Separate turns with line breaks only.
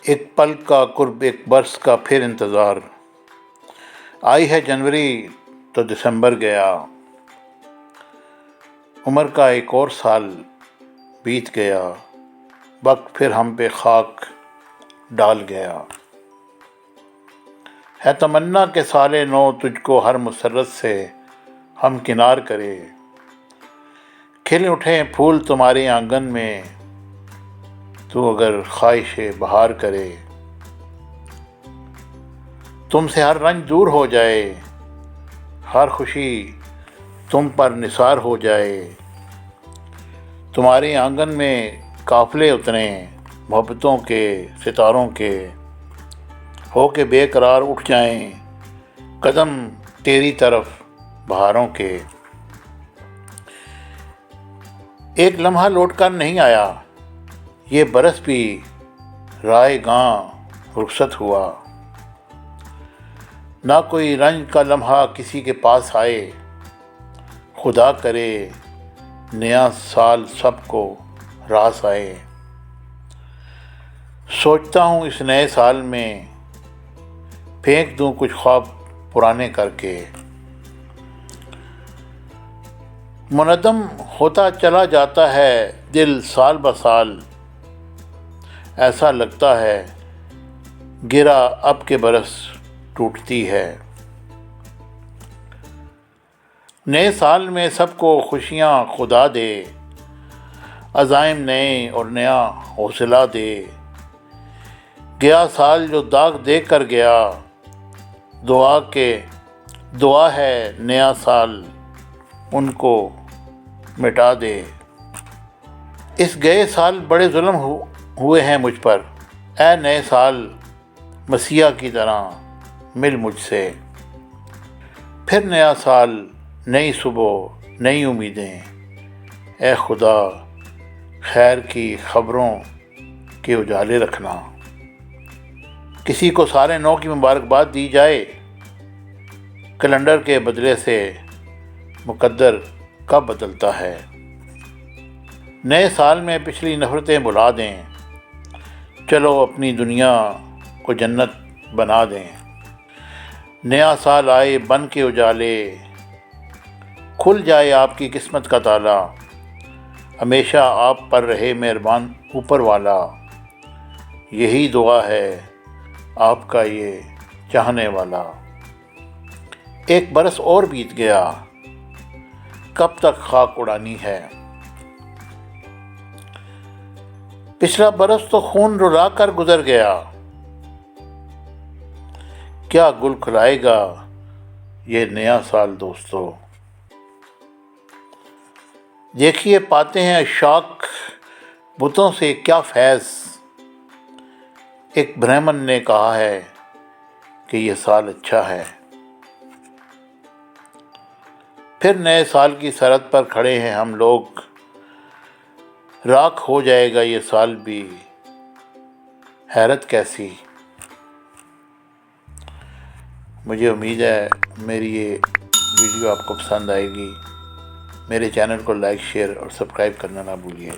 ایک پل کا قرب، ایک برس کا پھر انتظار، آئی ہے جنوری تو دسمبر گیا، عمر کا ایک اور سال بیت گیا، وقت پھر ہم پہ خاک ڈال گیا۔ ہے تمنا کہ سال نو تجھ کو ہر مسرت سے ہم کنار کرے، کھل اٹھیں پھول تمہارے آنگن میں تو اگر خواہش بہار کرے، تم سے ہر رنج دور ہو جائے، ہر خوشی تم پر نثار ہو جائے، تمہارے آنگن میں قافلے اتریں محبتوں کے ستاروں کے، ہو کے بے قرار اٹھ جائیں قدم تیری طرف بہاروں کے۔ ایک لمحہ لوٹ کر نہیں آیا، یہ برس بھی رائے گاں رخصت ہوا، نہ کوئی رنج کا لمحہ کسی کے پاس آئے، خدا کرے نیا سال سب کو راس آئے۔ سوچتا ہوں اس نئے سال میں پھینک دوں کچھ خواب پرانے کر کے، منہدم ہوتا چلا جاتا ہے دل سال بسال، ایسا لگتا ہے گرا اب کے برس ٹوٹتی ہے۔ نئے سال میں سب کو خوشیاں خدا دے، عزائم نئے اور نیا حوصلہ دے، گیا سال جو داغ دے کر گیا، دعا ہے نیا سال ان کو مٹا دے۔ اس گئے سال بڑے ظلم ہوئے ہیں مجھ پر، اے نئے سال مسیحا کی طرح مل مجھ سے۔ پھر نیا سال، نئی صبح، نئی امیدیں، اے خدا خیر کی خبروں کے اجالے رکھنا۔ کسی کو سال نو کی مبارکباد دی جائے، کیلنڈر کے بدلے سے مقدر کب بدلتا ہے۔ نئے سال میں پچھلی نفرتیں بھلا دیں، چلو اپنی دنیا کو جنت بنا دیں۔ نیا سال آئے بن کے اجالے، کھل جائے آپ کی قسمت کا تالا، ہمیشہ آپ پر رہے مہربان اوپر والا، یہی دعا ہے آپ کا یہ چاہنے والا۔ ایک برس اور بیت گیا، کب تک خاک اڑانی ہے۔ پچھلا برس تو خون رلا کر گزر گیا، کیا گل کھلائے گا یہ نیا سال دوستو۔ دیکھیے پاتے ہیں اشاک بتوں سے کیا فیض، ایک برہمن نے کہا ہے کہ یہ سال اچھا ہے۔ پھر نئے سال کی سرحد پر کھڑے ہیں ہم لوگ، راکھ ہو جائے گا یہ سال بھی، حیرت کیسی۔ مجھے امید ہے میری یہ ویڈیو آپ کو پسند آئے گی۔ میرے چینل کو لائک، شیئر اور سبسکرائب کرنا نہ بھولیے۔